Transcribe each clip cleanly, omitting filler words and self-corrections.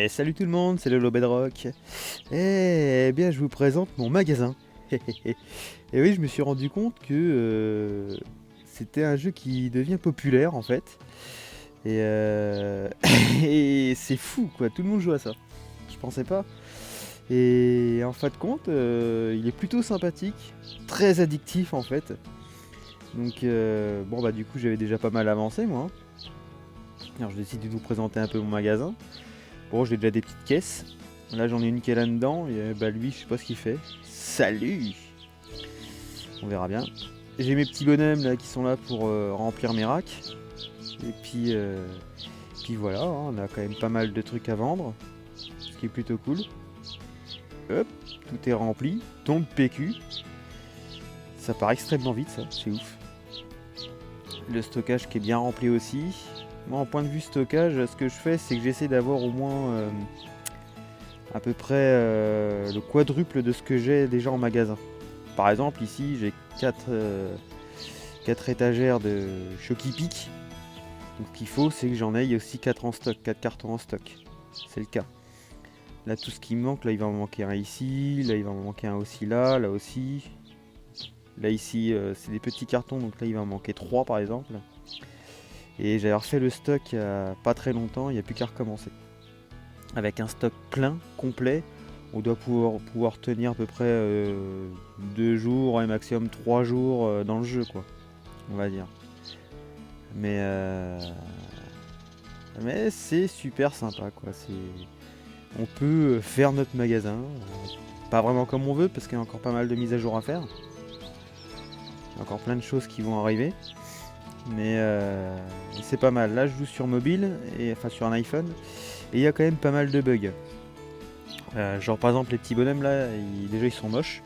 Salut tout le monde, c'est Lolo Bedrock. Eh bien, je vous présente mon magasin. Et oui, je me suis rendu compte que c'était un jeu qui devient populaire en fait. Et, et c'est fou quoi, tout le monde joue à ça. Je pensais pas. Et en fin de compte, il est plutôt sympathique, très addictif en fait. Donc bon bah du coup j'avais déjà pas mal avancé moi, hein. Alors je décide de vous présenter un peu mon magasin. Bon, j'ai déjà des petites caisses. Là, j'en ai une qui est là-dedans. Et bah, lui, je sais pas ce qu'il fait. Salut. On verra bien. J'ai mes petits bonhommes là qui sont là pour remplir mes racks. Et puis voilà, hein, on a quand même pas mal de trucs à vendre. Ce qui est plutôt cool. Hop, tout est rempli. Ton PQ. Ça part extrêmement vite, ça. C'est ouf. Le stockage qui est bien rempli aussi. Moi, en point de vue stockage, ce que je fais, c'est que j'essaie d'avoir au moins à peu près le quadruple de ce que j'ai déjà en magasin. Par exemple, ici, j'ai 4 étagères de Shocky Peak. Donc, ce qu'il faut, c'est que j'en aille aussi 4 en stock, 4 cartons en stock. C'est le cas. Là, tout ce qui me manque, là, il va m'en manquer un ici. Là, il va m'en manquer un aussi là aussi. Là, ici, c'est des petits cartons, donc là, il va m'en manquer 3 par exemple. Et j'avais refait le stock il n'y a pas très longtemps, il n'y a plus qu'à recommencer. Avec un stock plein, complet, on doit pouvoir tenir à peu près 2 jours et maximum 3 jours dans le jeu, quoi, on va dire. Mais c'est super sympa, quoi. On peut faire notre magasin, pas vraiment comme on veut, parce qu'il y a encore pas mal de mises à jour à faire. Il y a encore plein de choses qui vont arriver. Mais c'est pas mal. Là, je joue sur mobile, enfin sur un iPhone, et il y a quand même pas mal de bugs. Genre par exemple les petits bonhommes là, déjà ils sont moches.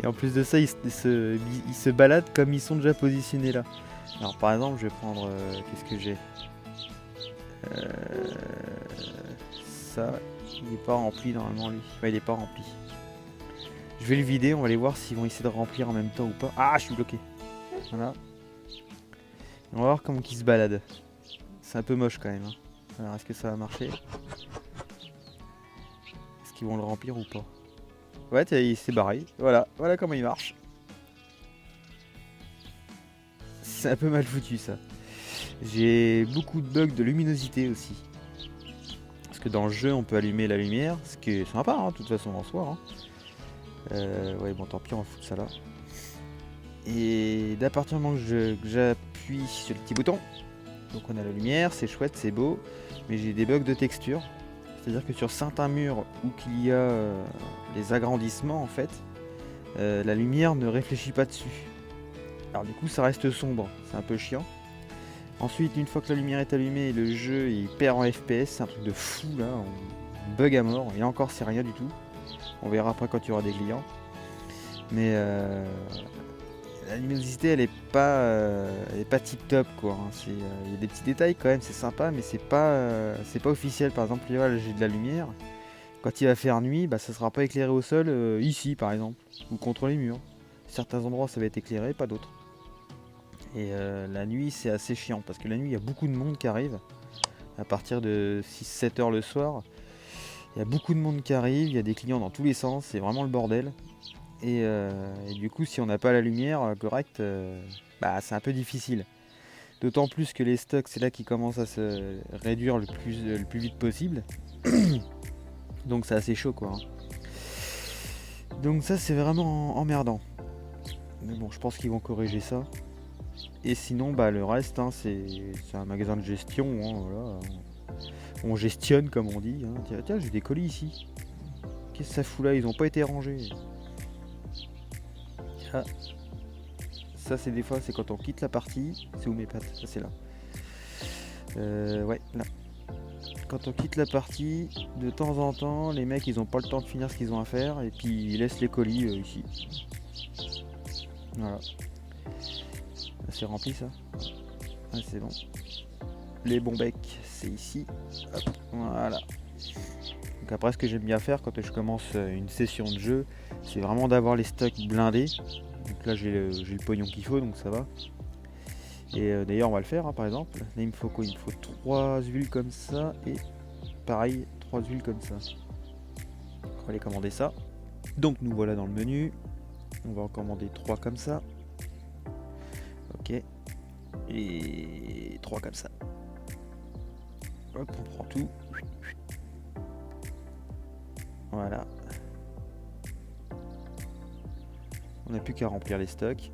Et en plus de ça, ils se baladent comme ils sont déjà positionnés là. Alors par exemple, je vais prendre... qu'est-ce que j'ai Ça, il n'est pas rempli normalement lui. Ouais, il est pas rempli. Je vais le vider, on va aller voir s'ils vont essayer de remplir en même temps ou pas. Ah, je suis bloqué. Voilà. On va voir comment ils se baladent. C'est un peu moche quand même, hein. Alors est-ce que ça va marcher? Est-ce qu'ils vont le remplir ou pas? Ouais, il s'est barré. Voilà comment il marche. C'est un peu mal foutu ça. J'ai beaucoup de bugs de luminosité aussi. Parce que dans le jeu, on peut allumer la lumière, ce qui est sympa, hein, de toute façon en soi, hein. Ouais, bon, tant pis, on va foutre ça là. Et d'à partir du moment que j'appuie sur le petit bouton, donc on a la lumière, c'est chouette, c'est beau, mais j'ai des bugs de texture. C'est-à-dire que sur certains murs où il y a les agrandissements, en fait, la lumière ne réfléchit pas dessus. Alors du coup, ça reste sombre, c'est un peu chiant. Ensuite, une fois que la lumière est allumée, le jeu il perd en FPS, c'est un truc de fou là, on bug à mort, et encore c'est rien du tout. On verra après quand il y aura des clients. Mais la luminosité elle est pas tip top quoi, hein. Il y a des petits détails quand même, c'est sympa, mais c'est pas officiel. Par exemple, là j'ai de la lumière. Quand il va faire nuit, bah, ça sera pas éclairé au sol ici par exemple, ou contre les murs. Certains endroits ça va être éclairé, pas d'autres. Et la nuit c'est assez chiant parce que la nuit il y a beaucoup de monde qui arrive. À partir de 6-7 heures le soir, il y a beaucoup de monde qui arrive, il y a des clients dans tous les sens, c'est vraiment le bordel. Et du coup si on n'a pas la lumière correcte, bah, c'est un peu difficile. D'autant plus que les stocks c'est là qui commencent à se réduire le plus vite possible. Donc c'est assez chaud quoi, hein. Donc ça c'est vraiment emmerdant. Mais bon, je pense qu'ils vont corriger ça. Et sinon, bah, le reste, hein, c'est un magasin de gestion, hein, voilà. On gestionne comme on dit, hein. Tiens, j'ai des colis ici. Qu'est-ce que ça fout là? Ils ont pas été rangés. Ah, ça c'est des fois, c'est quand on quitte la partie. C'est où mes pattes? Ça c'est là. Ouais, là. Quand on quitte la partie, de temps en temps, les mecs ils ont pas le temps de finir ce qu'ils ont à faire et puis ils laissent les colis ici. Voilà. Ah, c'est rempli ça? Ah, c'est bon. Les bons becs, c'est ici. Hop, voilà. Donc après, ce que j'aime bien faire quand je commence une session de jeu, c'est vraiment d'avoir les stocks blindés. Donc là, j'ai le pognon qu'il faut, donc ça va. Et d'ailleurs, on va le faire, hein, par exemple. Là, il me faut quoi? Il me faut 3 huiles comme ça et pareil, 3 huiles comme ça. On va aller commander ça. Donc nous voilà dans le menu. On va en commander 3 comme ça. Ok. Et 3 comme ça. Hop, on prend tout. Voilà. On n'a plus qu'à remplir les stocks.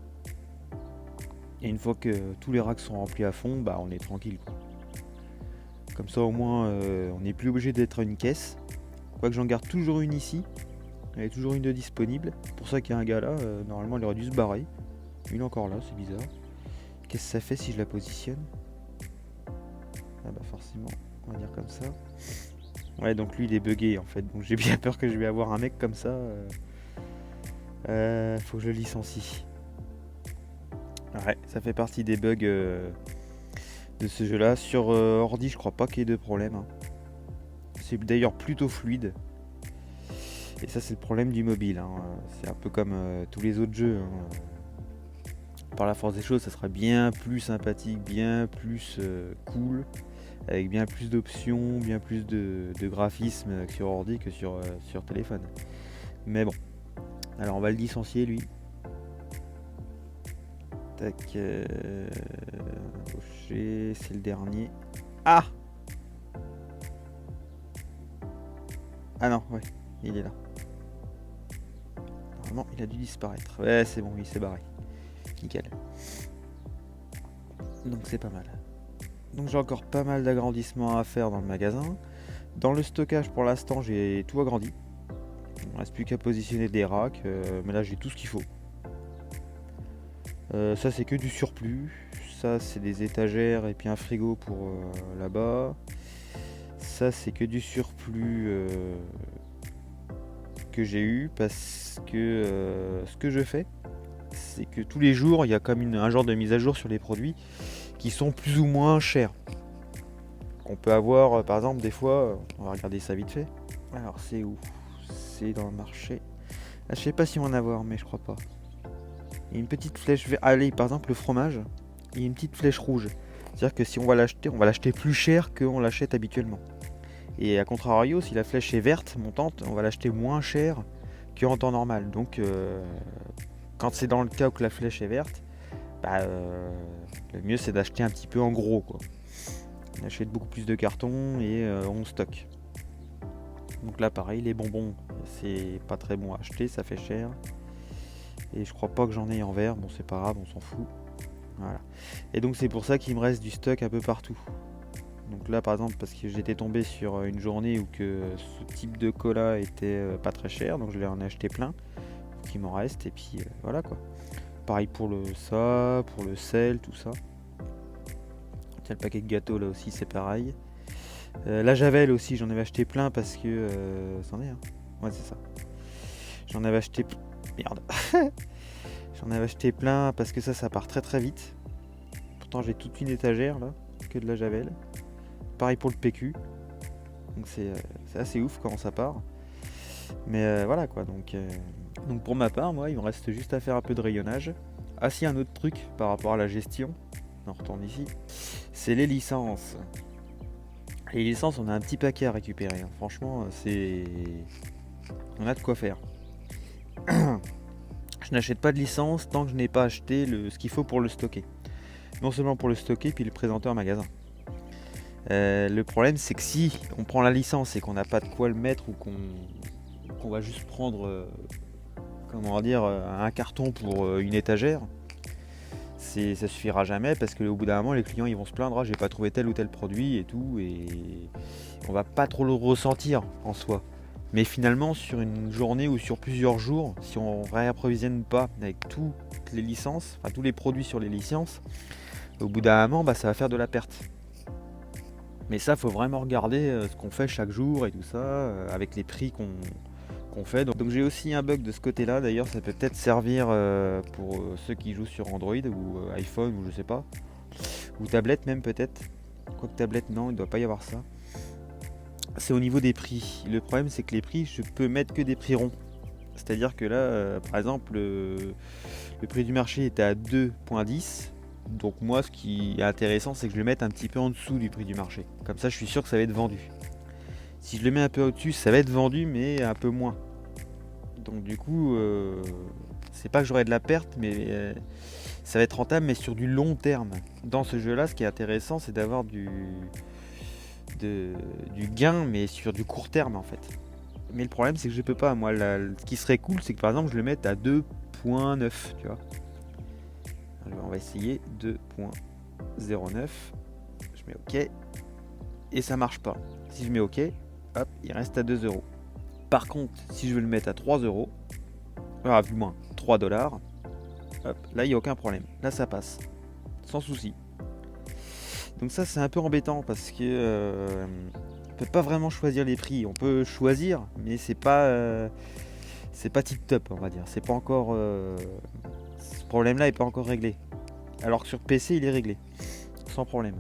Et une fois que tous les racks sont remplis à fond, bah on est tranquille, quoi. Comme ça au moins on n'est plus obligé d'être à une caisse. Quoique j'en garde toujours une ici. Il y a toujours une de disponible. Pour ça qu'il y a un gars là, normalement il aurait dû se barrer. Il est encore là, c'est bizarre. Qu'est-ce que ça fait si je la positionne? Ah bah forcément, on va dire comme ça. Ouais, donc lui il est bugué en fait. Donc j'ai bien peur que je vais avoir un mec comme ça. Faut que je le licencie. Ouais, ça fait partie des bugs de ce jeu là. Sur ordi je crois pas qu'il y ait de problème, hein. C'est d'ailleurs plutôt fluide. Et ça c'est le problème du mobile, hein. C'est un peu comme tous les autres jeux, hein. Par la force des choses ça sera bien plus sympathique, bien plus cool, avec bien plus d'options, bien plus de graphismes sur ordi que sur téléphone. Mais bon, alors on va le licencier lui. Tac, c'est le dernier. Ah non, ouais, il est là. Normalement, il a dû disparaître. Ouais, c'est bon, il s'est barré. Nickel. Donc c'est pas mal. Donc j'ai encore pas mal d'agrandissements à faire dans le magasin. Dans le stockage, pour l'instant, j'ai tout agrandi. Il ne reste plus qu'à positionner des racks, mais là j'ai tout ce qu'il faut. Ça c'est que du surplus. Ça c'est des étagères et puis un frigo pour là-bas. Ça c'est que du surplus que j'ai eu parce que ce que je fais, c'est que tous les jours il y a comme un genre de mise à jour sur les produits qui sont plus ou moins chers. On peut avoir par exemple des fois, on va regarder ça vite fait. Alors c'est où? C'est dans le marché. Ah, je sais pas si on va en avoir, mais je crois pas. Il y a une petite flèche verte. Allez, par exemple le fromage, il y a une petite flèche rouge. C'est-à-dire que si on va l'acheter plus cher qu'on l'achète habituellement. Et à contrario, si la flèche est verte, montante, on va l'acheter moins cher qu'en temps normal. Donc quand c'est dans le cas où la flèche est verte, le mieux c'est d'acheter un petit peu en gros, quoi. On achète beaucoup plus de cartons et on stocke. Donc là pareil, les bonbons c'est pas très bon à acheter, ça fait cher. Et je crois pas que j'en ai en verre, bon c'est pas grave, on s'en fout. Voilà. Et donc c'est pour ça qu'il me reste du stock un peu partout. Donc là par exemple parce que j'étais tombé sur une journée où que ce type de cola était pas très cher, donc je l'ai en acheté plein. Donc il m'en reste et puis voilà quoi. Pareil pour le sel, tout ça. Tiens, le paquet de gâteaux là aussi c'est pareil. La javel aussi j'en avais acheté plein parce que c'en est, hein. Ouais c'est ça. J'en avais acheté merde. J'en avais acheté plein parce que ça part très très vite. Pourtant j'ai toute une étagère là que de la javel. Pareil pour le PQ. Donc c'est assez ouf comment ça part. Mais voilà quoi, donc pour ma part, moi il me reste juste à faire un peu de rayonnage. Ah si, un autre truc par rapport à la gestion, on retourne ici, c'est les licences. Les licences, on a un petit paquet à récupérer, hein. Franchement, on a de quoi faire. Je n'achète pas de licence tant que je n'ai pas acheté ce qu'il faut pour le stocker. Non seulement pour le stocker, puis le présenter en magasin. Le problème c'est que si on prend la licence et qu'on n'a pas de quoi le mettre ou qu'on va juste prendre un carton pour une étagère, ça suffira jamais parce qu'au bout d'un moment les clients ils vont se plaindre, j'ai pas trouvé tel ou tel produit et tout, et on va pas trop le ressentir en soi. Mais finalement sur une journée ou sur plusieurs jours, si on réapprovisionne pas avec toutes les licences, enfin tous les produits sur les licences, au bout d'un moment ça va faire de la perte. Mais ça, faut vraiment regarder ce qu'on fait chaque jour et tout ça, avec les prix qu'on fait. Donc j'ai aussi un bug de ce côté-là. D'ailleurs, ça peut peut-être servir pour ceux qui jouent sur Android ou iPhone ou je sais pas. Ou tablette même peut-être. Quoique tablette, non, il ne doit pas y avoir ça. C'est au niveau des prix. Le problème, c'est que les prix, je peux mettre que des prix ronds. C'est-à-dire que là, par exemple, le prix du marché était à 2,10. Donc moi ce qui est intéressant c'est que je le mette un petit peu en dessous du prix du marché. Comme ça je suis sûr que ça va être vendu. Si je le mets un peu au-dessus, ça va être vendu, mais un peu moins. Donc du coup, c'est pas que j'aurai de la perte, mais ça va être rentable, mais sur du long terme. Dans ce jeu-là, ce qui est intéressant, c'est d'avoir du gain, mais sur du court terme en fait. Mais le problème, c'est que je peux pas. Moi, ce qui serait cool, c'est que par exemple, je le mette à 2.9, tu vois. Alors, on va essayer 2.09. Je mets OK. Et ça marche pas. Si je mets OK, hop, il reste à 2 euros. Par contre, si je veux le mettre à 3 euros, du moins 3 dollars, hop, là, il n'y a aucun problème. Là, ça passe. Sans souci. Donc ça, c'est un peu embêtant parce que on peut pas vraiment choisir les prix. On peut choisir, mais c'est pas tip top, on va dire. C'est pas encore ce problème-là est pas encore réglé. Alors que sur PC, il est réglé sans problème.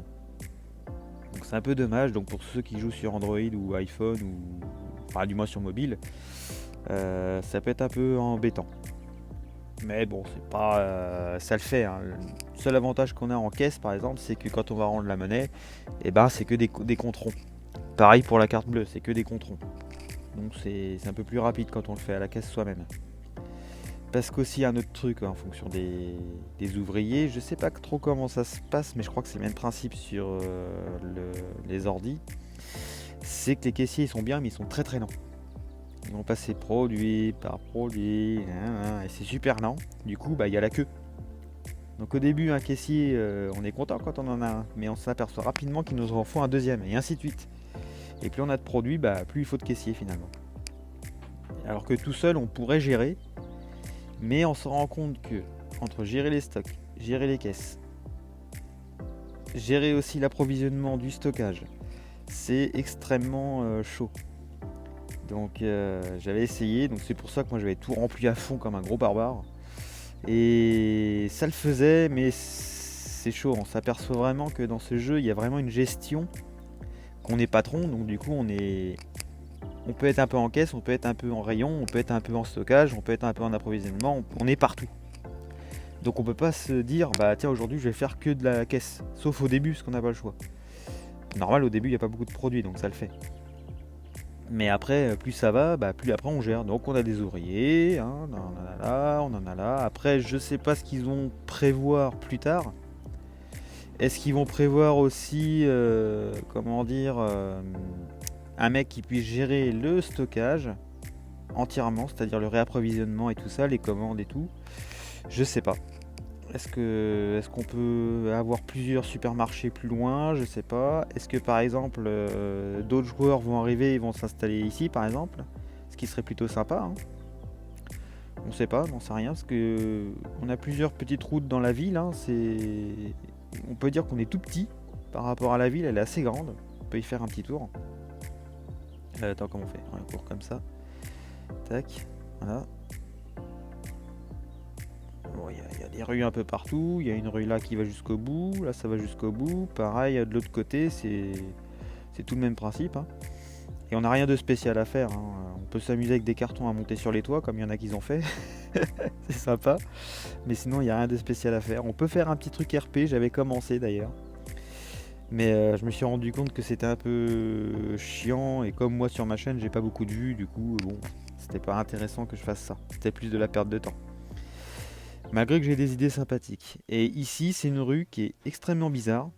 Donc c'est un peu dommage. Donc pour ceux qui jouent sur Android ou iPhone ou du moins sur mobile, ça peut être un peu embêtant. Mais bon, c'est pas, ça le fait. Hein. Le seul avantage qu'on a en caisse, par exemple, c'est que quand on va rendre la monnaie, c'est que des comptes ronds. Pareil pour la carte bleue, c'est que des comptes ronds. Donc c'est un peu plus rapide quand on le fait à la caisse soi-même. Parce qu'aussi un autre truc en fonction des ouvriers, je sais pas trop comment ça se passe, mais je crois que c'est le même principe sur les ordis. C'est que les caissiers ils sont bien, mais ils sont très très lents. Ils vont passer produit par produit, et c'est super lent. Du coup, il y a la queue. Donc au début, un caissier, on est content quand on en a un, mais on s'aperçoit rapidement qu'il nous en faut un deuxième, et ainsi de suite. Et plus on a de produits, plus il faut de caissiers finalement. Alors que tout seul, on pourrait gérer, mais on se rend compte que entre gérer les stocks, gérer les caisses, gérer aussi l'approvisionnement du stockage, c'est extrêmement chaud. Donc j'avais essayé, donc c'est pour ça que moi j'avais tout rempli à fond comme un gros barbare. Et ça le faisait, mais c'est chaud. On s'aperçoit vraiment que dans ce jeu, il y a vraiment une gestion, qu'on est patron, donc du coup on peut être un peu en caisse, on peut être un peu en rayon, on peut être un peu en stockage, on peut être un peu en approvisionnement, on est partout. Donc on peut pas se dire, tiens aujourd'hui je vais faire que de la caisse, sauf au début parce qu'on n'a pas le choix. Normal au début il n'y a pas beaucoup de produits donc ça le fait. Mais après plus ça va, plus après on gère. Donc on a des ouvriers, hein, on en a là, on en a là. Après je sais pas ce qu'ils vont prévoir plus tard. Est-ce qu'ils vont prévoir aussi, un mec qui puisse gérer le stockage entièrement, c'est-à-dire le réapprovisionnement et tout ça, les commandes et tout. Je sais pas. Est-ce qu'on peut avoir plusieurs supermarchés plus loin? Je sais pas. Est-ce que par exemple d'autres joueurs vont arriver et vont s'installer ici par exemple? Ce qui serait plutôt sympa. Hein. On sait pas, on sait rien parce que on a plusieurs petites routes dans la ville. Hein. On peut dire qu'on est tout petit par rapport à la ville, elle est assez grande. On peut y faire un petit tour. Attends, comment on fait? On court comme ça. Tac, voilà. Bon, il y a des rues un peu partout. Il y a une rue là qui va jusqu'au bout. Là, ça va jusqu'au bout. Pareil, de l'autre côté, c'est tout le même principe. Hein. Et on n'a rien de spécial à faire. Hein. On peut s'amuser avec des cartons à monter sur les toits, comme il y en a qui ont fait. C'est sympa. Mais sinon, il n'y a rien de spécial à faire. On peut faire un petit truc RP. J'avais commencé d'ailleurs. Mais je me suis rendu compte que c'était un peu chiant. Et comme moi sur ma chaîne, j'ai pas beaucoup de vues. Du coup, bon, c'était pas intéressant que je fasse ça. C'était plus de la perte de temps. Malgré que j'ai des idées sympathiques. Et ici, c'est une rue qui est extrêmement bizarre.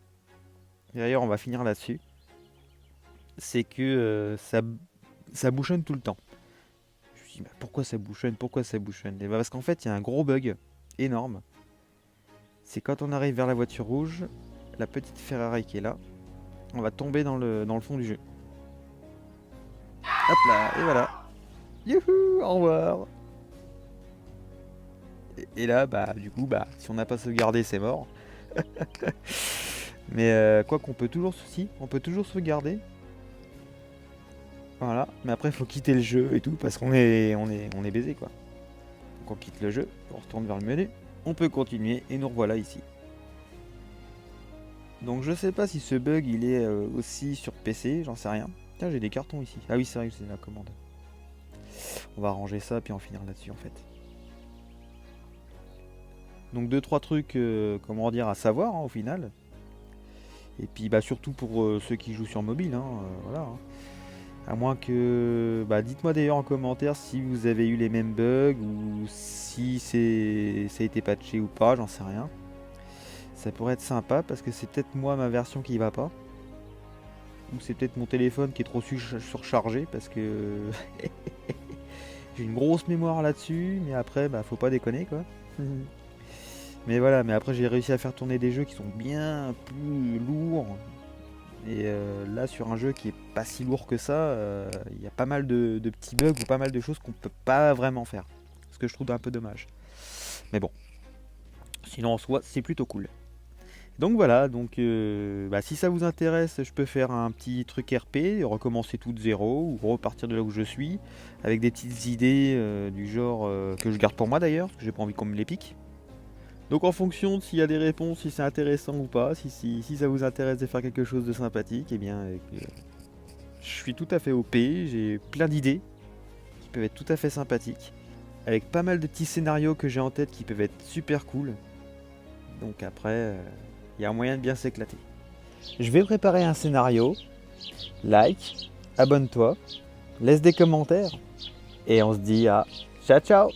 D'ailleurs, on va finir là-dessus. C'est que ça bouchonne tout le temps. Je me suis dit, pourquoi ça bouchonne? Pourquoi ça bouchonne? Et parce qu'en fait, il y a un gros bug énorme. C'est quand on arrive vers la voiture rouge, la petite Ferrari qui est là, on va tomber dans le fond du jeu. Hop là, et voilà. Youhou, au revoir. Et là, du coup, si on n'a pas sauvegardé, c'est mort. Mais quoi qu'on peut toujours on peut toujours sauvegarder. Voilà, mais après il faut quitter le jeu et tout parce qu'on est baisé quoi. Donc on quitte le jeu, on retourne vers le menu, on peut continuer et nous revoilà ici. Donc je sais pas si ce bug il est aussi sur PC, j'en sais rien. Tiens, j'ai des cartons ici. Ah oui, c'est vrai que c'est la commande. On va ranger ça puis en finir là-dessus en fait. Donc 2-3 trucs à savoir hein, au final. Et puis surtout pour ceux qui jouent sur mobile, hein, voilà. Hein. À moins que... Bah, dites-moi d'ailleurs en commentaire si vous avez eu les mêmes bugs ou si ça a été patché ou pas, j'en sais rien. Ça pourrait être sympa parce que c'est peut-être moi ma version qui va pas. Ou c'est peut-être mon téléphone qui est trop surchargé parce que j'ai une grosse mémoire là-dessus, mais après, bah, faut pas déconner quoi. Mais voilà, mais après j'ai réussi à faire tourner des jeux qui sont bien plus lourds. Et là, sur un jeu qui est pas si lourd que ça, il y a pas mal de petits bugs ou pas mal de choses qu'on peut pas vraiment faire. Ce que je trouve un peu dommage. Mais bon, sinon en soi, c'est plutôt cool. Donc voilà, donc bah, si ça vous intéresse, je peux faire un petit truc RP, recommencer tout de zéro ou repartir de là où je suis, avec des petites idées du genre que je garde pour moi d'ailleurs, parce que j'ai pas envie qu'on me les pique. Donc en fonction de s'il y a des réponses, si c'est intéressant ou pas, si ça vous intéresse de faire quelque chose de sympathique, eh bien je suis tout à fait OP, j'ai plein d'idées qui peuvent être tout à fait sympathiques, avec pas mal de petits scénarios que j'ai en tête qui peuvent être super cool. Donc après, il y a un moyen de bien s'éclater. Je vais préparer un scénario, like, abonne-toi, laisse des commentaires, et on se dit à ciao ciao.